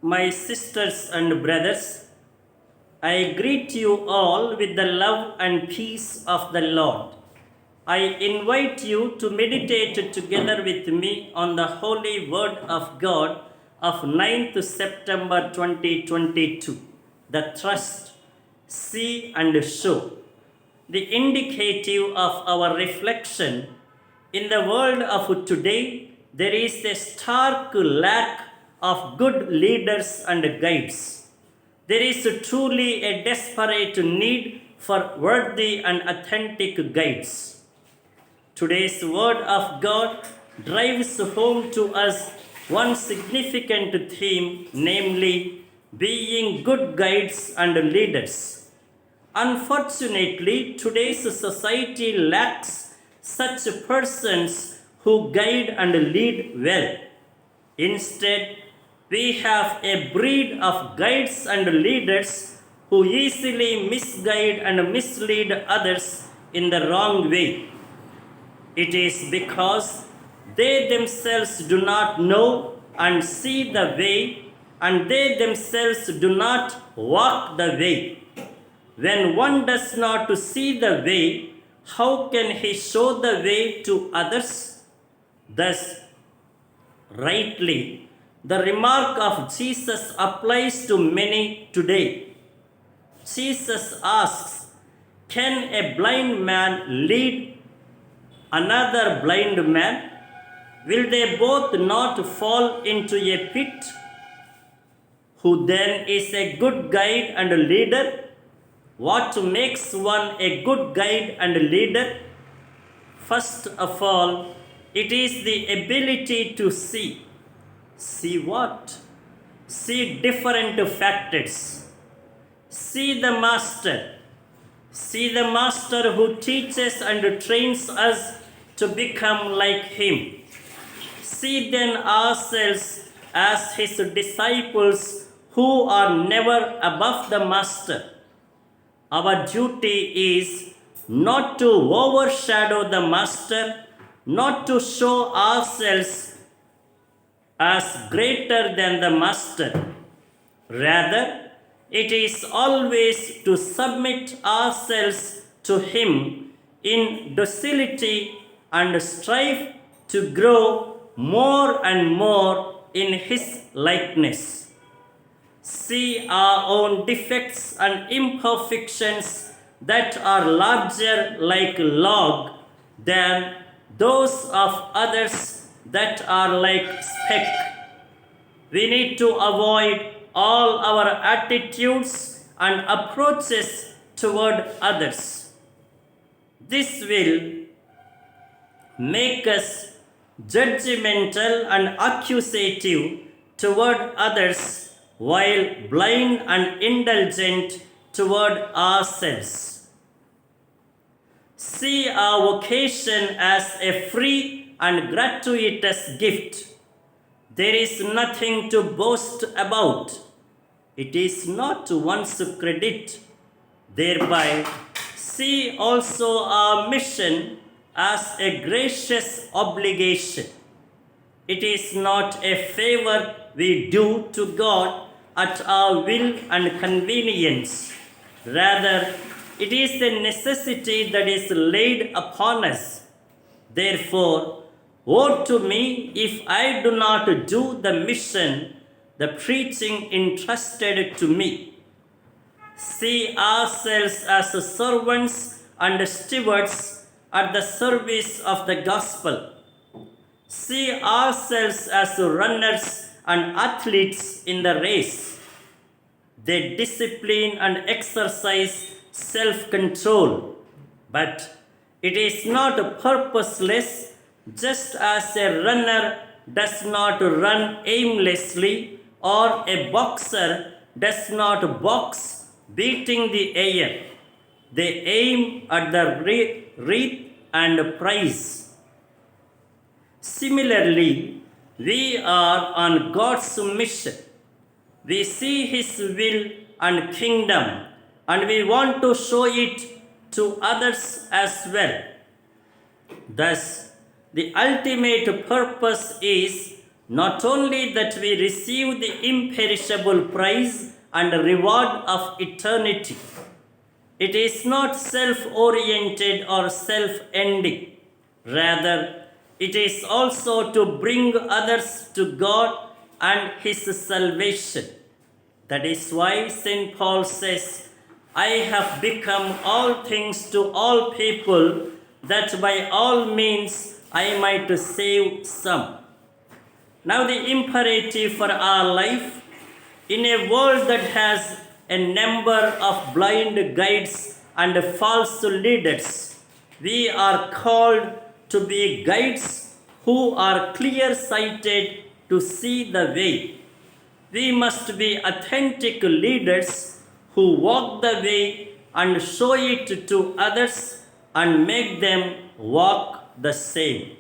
My sisters and brothers, I greet you all with the love and peace of the Lord. I invite you to meditate together with me on the Holy Word of God of 9th September 2022. The trust, see and show. The indicative of our reflection in the world of today, there is a stark lack of good leaders and guides. There is truly a desperate need for worthy and authentic guides. Today's Word of God drives home to us one significant theme, namely being good guides and leaders. Unfortunately, today's society lacks such persons who guide and lead well. Instead, we have a breed of guides and leaders who easily misguide and mislead others in the wrong way. It is because they themselves do not know and see the way, and they themselves do not walk the way. When one does not see the way, how can he show the way to others? Thus, rightly, the remark of Jesus applies to many today. Jesus asks, can a blind man lead another blind man? Will they both not fall into a pit? Who then is a good guide and a leader? What makes one a good guide and leader? First of all, it is the ability to see. See what? See different factors. See the master. See the master who teaches and trains us to become like him. See then ourselves as his disciples who are never above the master. Our duty is not to overshadow the master, not to show ourselves as greater than the master. Rather, it is always to submit ourselves to him in docility and strive to grow more and more in his likeness. See our own defects and imperfections that are larger like log than those of others that are like speck. We need to avoid all our attitudes and approaches toward others. This will make us judgmental and accusative toward others while blind and indulgent toward ourselves. See our vocation as a free and gratuitous gift. There is nothing to boast about. It is not one's credit. Thereby, see also our mission as a gracious obligation. It is not a favor we do to God at our will and convenience. Rather, it is a necessity that is laid upon us. Therefore, woe to me if I do not do the mission, the preaching entrusted to me. See ourselves as servants and stewards at the service of the gospel. See ourselves as runners and athletes in the race. They discipline and exercise self-control, but it is not purposeless, just as a runner does not run aimlessly or a boxer does not box beating the air. They aim at the wreath and prize. Similarly, we are on God's mission. We see his will and kingdom, and we want to show it to others as well. Thus, the ultimate purpose is Not only that we receive the imperishable prize and reward of eternity, it is not self-oriented or self-ending. Rather, it is also to bring others to God and His salvation. That is why St. Paul says, I have become all things to all people, that by all means I might save some. Now, the imperative for our life in a world that has a number of blind guides and false leaders, we are called to be guides who are clear sighted to see the way. We must be authentic leaders who walk the way and show it to others and make them walk the same.